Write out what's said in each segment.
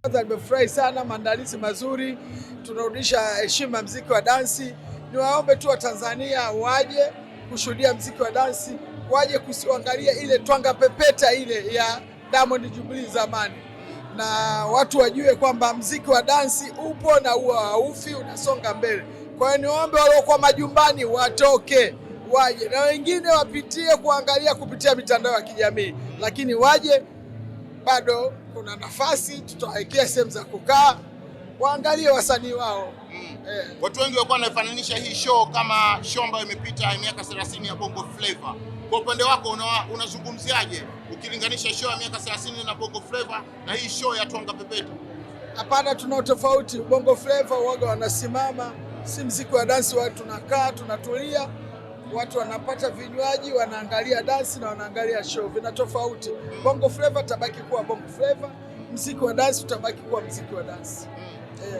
Kwanza nimefurahi sana, maandalizi mazuri, tunarudisha heshima ya muziki wa dansi. Niwaombe tu wa Tanzania waje kushuhudia muziki wa dansi, waje kuangalia ile twanga pepeta ile ya Diamond Jubilee zamani, na watu wajue kwamba muziki wa dansi upo na huwa haufi, unasonga mbele. Kwa hiyo niwaombe waliokuwa majumbani watoke, waje, na wengine wapitie kuangalia kupitia mitandao ya kijamii, lakini waje, bado kuna nafasi, tutawekea sehemu za kukaa, waangalie wasanii wao. Watu wengi walikuwa wanafananisha hii show kama show ambayo imepita miaka 30 ya Bongo Flava. Kwa upande wako unazungumziaje ukilinganisha show ya miaka 30 na Bongo Flava na hii show ya Twanga Pepeta? Hapana, tuna tofauti. Bongo Flava waga wanasimama, si muziki wa dansi, watu tunakaa tunatulia, watu wanapata vinywaji, wanaangalia dansi na wanaangalia show, vina tofauti. Bongo Flava tabaki kuwa Bongo Flava, muziki wa dansi utabaki kuwa muziki wa dansi.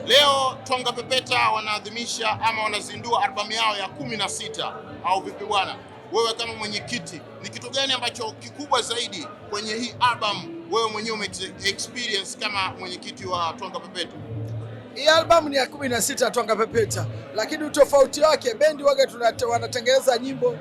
Leo Twanga Pepeta wanaadhimisha ama wanazindua albamu yao ya 16 au vipi bwana? Wewe kama mwenyekiti, ni kitu gani ambacho kikubwa zaidi kwenye hii album wewe mwenyewe ume-experience kama mwenyekiti wa Twanga Pepeta? Hii album ni ya 16 Twanga Pepeta, lakini utofauti wake bendi waga wanatengeneza nyimbo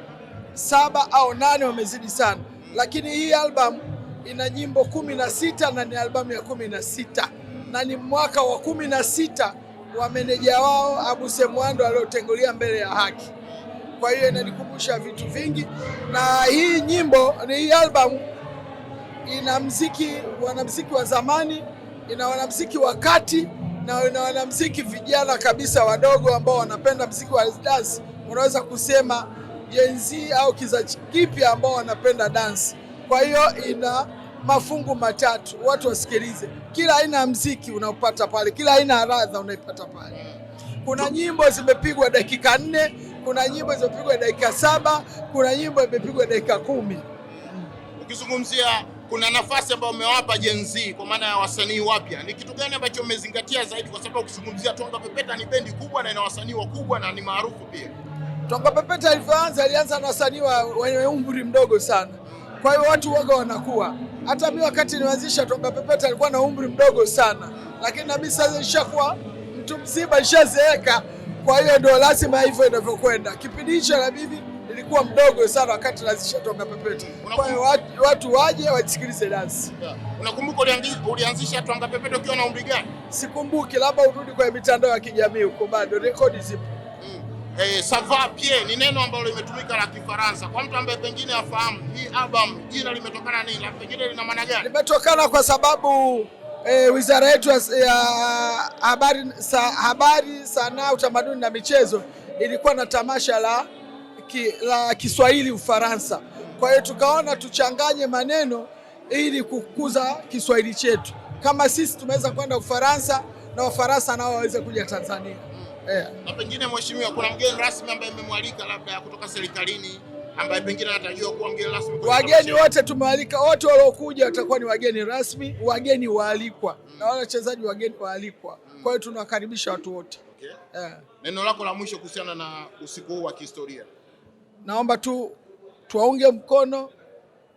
7 au 8, wamezidi sana. Lakini hii album ina nyimbo 16 na ni albamu ya 16. Na ni mwaka wa 16 wa meneja wao Abu Semwando aliotengulia mbele ya haki. Kwa hiyo inanikumbusha vitu vingi, na hii nyimbo ni hii album ina wanamuziki wa zamani, ina wanamuziki wa kati, na ina wanamuziki vijana kabisa wadogo ambao wanapenda muziki wa dance. Unaweza kusema Gen Z au kizazi kipya ambao wanapenda dance. Kwa hiyo ina mafungu matatu, watu wasikilize. Kila aina ya muziki unaupata pale, kila aina ya ladha unaipata pale. Kuna nyimbo zimepigwa dakika 4, kuna nyimbo zimepigwa dakika 7, kuna nyimbo imepigwa dakika 10. Ukizungumzia kuna nafasi ambayo umewapa Gen Z kwa maana ya wasanii wapya, ni kitu gani ambacho umezingatia zaidi? Kwa sababu ukizungumzia Twanga Pepeta ni bendi kubwa na ina wasanii wakubwa na ni maarufu pia. Twanga Pepeta alianza na wasanii wenye umri mdogo sana. Kwa hiyo watu waga wanakuwa. Hata mimi wakati nianzisha Twanga Pepeta alikuwa na umri mdogo sana, lakini na mimi sasa nishakuwa mtu mzima, nishazeeka. Kwa hiyo ndio lazima hivyo inavyokwenda. Kipindi hicho na mimi nilikuwa mdogo sana wakati naanzisha Twanga Pepeta. Kwa hiyo watu waje wasikilize dance. Unakumbuka ulianzisha Twanga Pepeta ukiwa na umri gani? Sikumbuki, labda urudi kwa mitandao ya kijamii huko, bado rekodi zipo. Ça va bien ni neno ambalo limetumika la Kifaransa. Kwa mtu ambaye pengine afahamu hii album jina limetokana nini? Na pengine lina maana gani? Limetokana kwa sababu wizara yetu ya habari, sanaa, utamaduni na michezo ilikuwa na tamasha la Kiswahili Ufaransa. Kwa hiyo tukaona tuchanganye maneno ili kukuza Kiswahili chetu. Kama sisi tumeweza kwenda Ufaransa, na Wafaransa nao waweze kuja Tanzania. Na pengine mheshimiwa, kuna mgeni rasmi ambaye mmemwalika labda kutoka serikalini ambaye pengine anatarajiwa kuwa mgeni rasmi? Wageni wote tumewalika, wote waliokuja watakuwa ni wageni rasmi, wageni waalikwa, na wale wachezaji wageni waalikwa. Kwa hiyo tunawakaribisha watu wote. Neno lako la mwisho kuhusiana na usiku huu wa kihistoria? Naomba tuwaunge mkono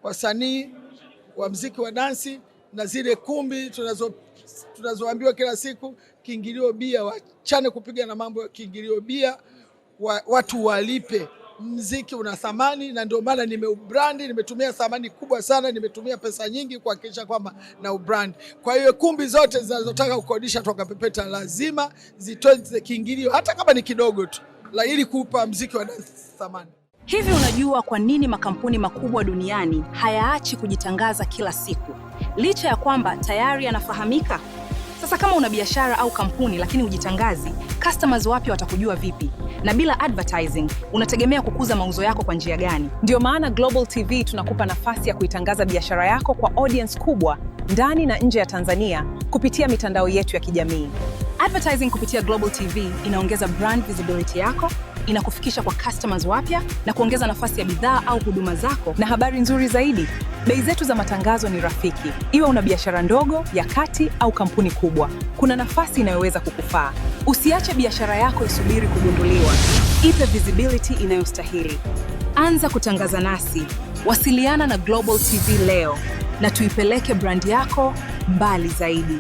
wasanii wa muziki wa dansi na zile kumbi tunazoambiwa kila siku, kiingilio bia, wachane kupiga na mambo ya kiingilio bia, watu walipe. Muziki una thamani, na ndio maana nimetumia thamani kubwa sana, nimetumia pesa nyingi kuhakikisha kwamba na ubrand. Kwa hiyo kumbi zote zinazotaka kukodisha Twanga Pepeta lazima zitoe kiingilio hata kama ni kidogo tu, ili kuupa muziki wa dansi thamani. Hivi unajua kwa nini makampuni makubwa duniani hayaachi kujitangaza kila siku, licha ya kwamba tayari yanafahamika? Sasa kama una biashara au kampuni lakini hujitangazi, customers wapya watakujua vipi? Na bila advertising, unategemea kukuza mauzo yako kwa njia gani? Ndio maana Global TV tunakupa nafasi ya kuitangaza biashara yako kwa audience kubwa ndani na nje ya Tanzania kupitia mitandao yetu ya kijamii. Advertising kupitia Global TV inaongeza brand visibility yako, inakufikisha kwa customers wapya na kuongeza nafasi ya bidhaa au huduma zako. Na habari nzuri zaidi, bei zetu za matangazo ni rafiki. Iwe una biashara ndogo, ya kati au kampuni kubwa, kuna nafasi inayoweza kukufaa. Usiache biashara yako isubiri kugunduliwa. Ipe visibility inayostahili. Anza kutangaza nasi. Wasiliana na Global TV leo na tuipeleke brand yako mbali zaidi.